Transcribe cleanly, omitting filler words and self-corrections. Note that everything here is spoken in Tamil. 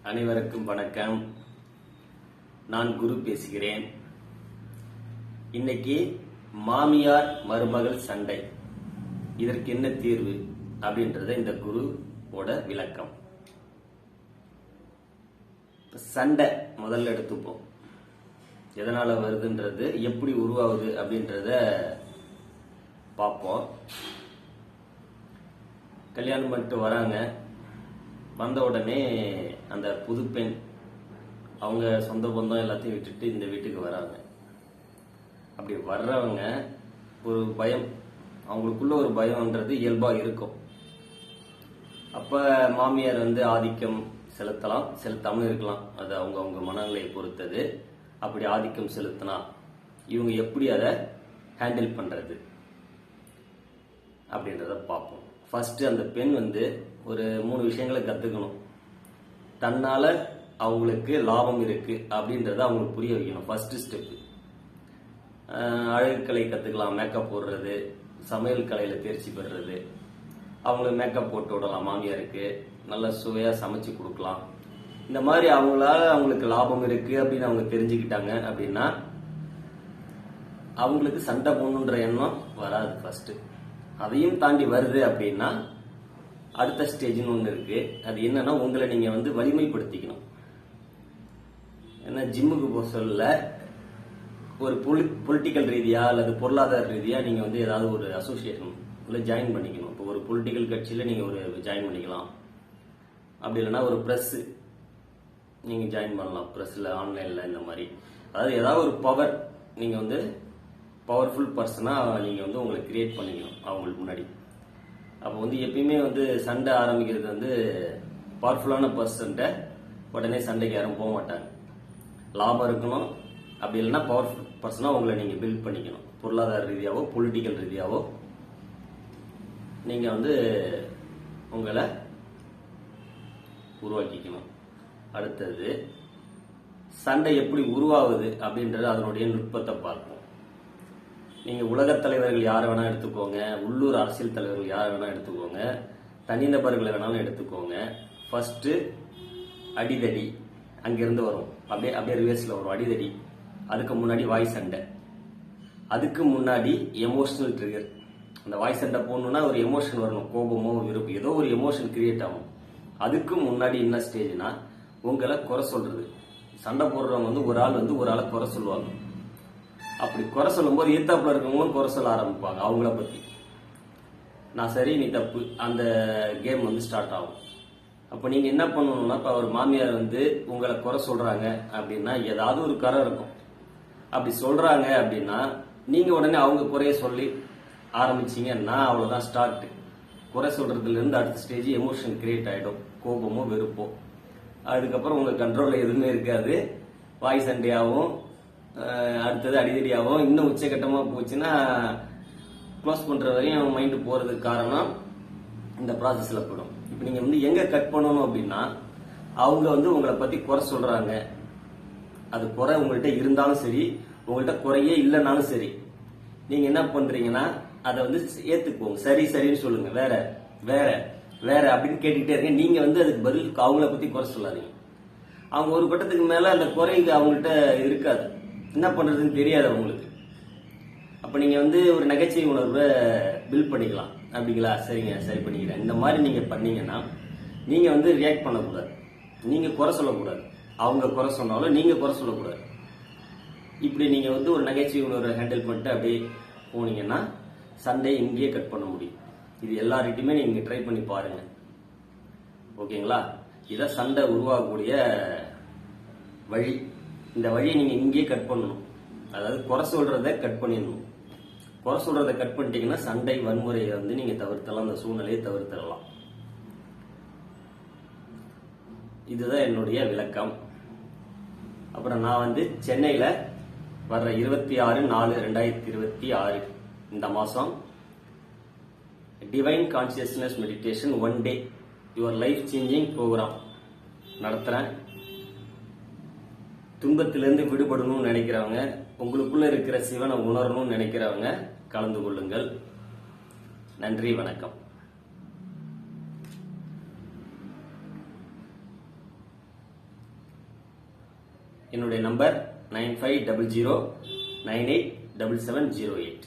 அனைவருக்கும் வணக்கம். நான் குரு பேசுகிறேன். இன்னைக்கு மாமியார் மருமகள் சண்டை, இதற்கு என்ன தீர்வு அப்படின்றத இந்த குருவோட விளக்கம். சண்டை முதல்ல எடுத்துப்போம். எதனால வருதுன்றது, எப்படி உருவாகுது அப்படின்றத பார்ப்போம். கல்யாணம் பண்ணிட்டு வராங்க. வந்த உடனே அந்த புது பெண் அவங்க சொந்த பந்தம் எல்லாத்தையும் விட்டுட்டு இந்த வீட்டுக்கு வராங்க. அப்படி வர்றவங்க ஒரு பயம், அவங்களுக்குள்ள ஒரு பயம்ன்றது இயல்பா இருக்கும். அப்ப மாமியார் ஆதிக்கம் செலுத்தலாம், செலுத்தாமல் இருக்கலாம். அது அவங்க மனநிலையை பொறுத்தது. அப்படி ஆதிக்கம் செலுத்தினா இவங்க எப்படி அதை ஹேண்டில் பண்றது அப்படின்றத பார்ப்போம். ஃபர்ஸ்ட் அந்த பெண் ஒரு 3 விஷயங்களை கத்துக்கணும். தன்னால அவங்களுக்கு லாபம் இருக்கு அப்படின்றத அவங்களுக்கு புரிய வைக்கணும். First step. அழகு கலை கத்துக்கலாம், மேக்கப் போடுறது, சமையல் கலையில தேர்ச்சி பெறுறது. அவங்களுக்கு மேக்கப் போட்டு விடலாம், மாமியாருக்கு நல்ல சுவையா சமைச்சு கொடுக்கலாம். இந்த மாதிரி அவங்களுக்கு லாபம் இருக்கு அப்படின்னு அவங்க தெரிஞ்சுக்கிட்டாங்க அப்படின்னா அவங்களுக்கு சண்டை போடணுன்ற எண்ணம் வராது. ஃபர்ஸ்ட் அதையும் தாண்டி வருது அப்படின்னா அடுத்த ஸ்டேஜ்னு ஒன்று இருக்கு. அது என்னன்னா, உங்களை நீங்க வலிமைப்படுத்திக்கணும். ஏன்னா ஜிம்முக்கு போக சொல்ல, ஒரு பொலிட்டிக்கல் ரீதியா அல்லது பொருளாதார ரீதியா நீங்க ஏதாவது ஒரு அசோசியேஷன் ஜாயின் பண்ணிக்கணும். இப்போ ஒரு பொலிட்டிக்கல் கட்சியில நீங்க ஒரு ஜாயின் பண்ணிக்கலாம். அப்படி இல்லைன்னா ஒரு பிரஸ் நீங்க ஜாயின் பண்ணலாம். பிரஸ்ல, ஆன்லைன்ல, இந்த மாதிரி. அதாவது ஏதாவது ஒரு பவர், நீங்க பவர்ஃபுல் பர்சனா நீங்க உங்களை கிரியேட் பண்ணிக்கணும் அவங்களுக்கு முன்னாடி. அப்போ எப்பயுமே சண்டை ஆரம்பிக்கிறது பவர்ஃபுல்லான பர்சன்ட்ட உடனே சண்டைக்கு யாரும் போக மாட்டாங்க. லாபம் இருக்கணும். அப்படி இல்லைன்னா பவர்ஃபுல் பர்சனா உங்களை நீங்க பில்ட் பண்ணிக்கணும். பொருளாதார ரீதியாவோ பொலிட்டிக்கல் ரீதியாவோ நீங்க உங்களை உருவாக்கிக்கணும். அடுத்தது, சண்டை எப்படி உருவாகுது அப்படின்றது அதனுடைய நுட்பத்தை பார்ப்போம். நீங்க உலகத் தலைவர்கள் யாரை வேணா எடுத்துக்கோங்க, உள்ளூர் அரசியல் தலைவர்கள் யாரை வேணா எடுத்துக்கோங்க, தனிநபர்களை வேணாலும் எடுத்துக்கோங்க. ஃபர்ஸ்ட் அடிதடி அங்கிருந்து வரும். அப்படியே ரிவர்ஸ்ல வரும் அடிதடி. அதுக்கு முன்னாடி வாய் சண்டை. அதுக்கு முன்னாடி எமோஷனல் ட்ரிகர். அந்த வாய் சண்டை போடணும்னா ஒரு எமோஷன் வரணும். கோபமோ விருப்பம், ஏதோ ஒரு எமோஷன் கிரியேட் ஆகும். அதுக்கு முன்னாடி என்ன ஸ்டேஜ்னா, உங்களை குறை சொல்றது. சண்டை போடுறவங்க ஒரு ஆள் ஒரு ஆளை குறை சொல்லுவாங்க. அப்படி குறை சொல்லும் போது ஏத்தாப்புல இருக்கவங்க குறை சொல்ல ஆரம்பிப்பாங்க அவங்கள பத்தி. நான் சரி, நீ தப்பு. அந்த கேம் ஸ்டார்ட் ஆகும். அப்ப நீங்க என்ன பண்ணணும்னா, இப்ப ஒரு மாமியார் உங்களை குறை சொல்றாங்க அப்படின்னா ஏதாவது ஒரு கரை இருக்கும். அப்படி சொல்றாங்க அப்படின்னா நீங்க உடனே அவங்க குறைய சொல்லி ஆரம்பிச்சீங்கன்னா அவ்வளவுதான் ஸ்டார்ட். குறை சொல்றதுல இருந்து அடுத்த ஸ்டேஜ் எமோஷன் கிரியேட் ஆயிடும். கோபமோ வெறுப்போ. அதுக்கப்புறம் உங்க கண்ட்ரோல்ல எதுவுமே இருக்காது. வாய் சண்டையாகவும் அடுத்தது அடிதடியாகவும் இன்னும் உச்சகட்டமா போச்சுன்னா க்ளோஸ் பண்ற வரையும் மைண்ட் போறதுக்கு காரணம் இந்த ப்ராசஸ்ல போயிடும். இப்ப நீங்க எங்க கட் பண்ணணும் அப்படின்னா, அவங்க உங்களை பத்தி குறை சொல்றாங்க. அது குறை உங்கள்கிட்ட இருந்தாலும் சரி, உங்கள்கிட்ட குறையே இல்லைனாலும் சரி, நீங்க என்ன பண்றீங்கன்னா அதை ஏத்துக்குவோங்க. சரி சரின்னு சொல்லுங்க. வேற வேற வேற அப்படின்னு கேட்டுக்கிட்டே இருங்க. நீங்க அதுக்கு பதில் அவங்கள பத்தி குறை சொல்லாதீங்க. அவங்க ஒரு கட்டத்துக்கு மேல அந்த குறைக்கு அவங்கள்ட்ட இருக்காது. என்ன பண்றதுன்னு தெரியாது அவங்களுக்கு. அப்ப நீங்க ஒரு நகைச்சுவை உணர்வை பில்ட் பண்ணிக்கலாம். அப்படிங்களா, சரிங்க, சரி பண்ணிக்கிறேன். இந்த மாதிரி நீங்க பண்ணீங்கன்னா நீங்க ரியாக்ட் பண்ணக்கூடாது. நீங்க குறை சொல்லக்கூடாது. அவங்க குறை சொன்னாலும் நீங்க குறை சொல்லக்கூடாது. இப்படி நீங்க ஒரு நகைச்சுவை உணர்வை ஹேண்டில் பண்ணிட்டு அப்படியே போனீங்கன்னா சண்டையை இங்கேயே கட் பண்ண முடியும். இது எல்லார்கிட்டையுமே நீங்க ட்ரை பண்ணி பாருங்க. ஓகேங்களா? இதான் சண்டை உருவாகக்கூடிய வழி. இந்த வழியை நீங்க இங்கேயே கட் பண்ணணும். அதாவது குறை சொல்றதை கட் பண்ணிடணும். குறை சொல்றதை கட் பண்ணிட்டீங்கன்னா சண்டை வன்முறையை நீங்க தவிர்த்தலாம். அந்த சூழ்நிலையை தவிர்த்திடலாம். இதுதான் என்னுடைய விளக்கம். அப்புறம் நான் சென்னையில வர்ற 26/4/2026 இந்த மாசம் divine consciousness meditation 1 day your life changing program நடத்துறேன். துன்பத்திலிருந்து விடுபடணும்னு நினைக்கிறவங்க, உங்களுக்குள்ள இருக்கிற சிவனை உணரணும்னு நினைக்கிறவங்க கலந்து கொள்ளுங்கள். நன்றி, வணக்கம். என்னுடைய நம்பர் 9500987708.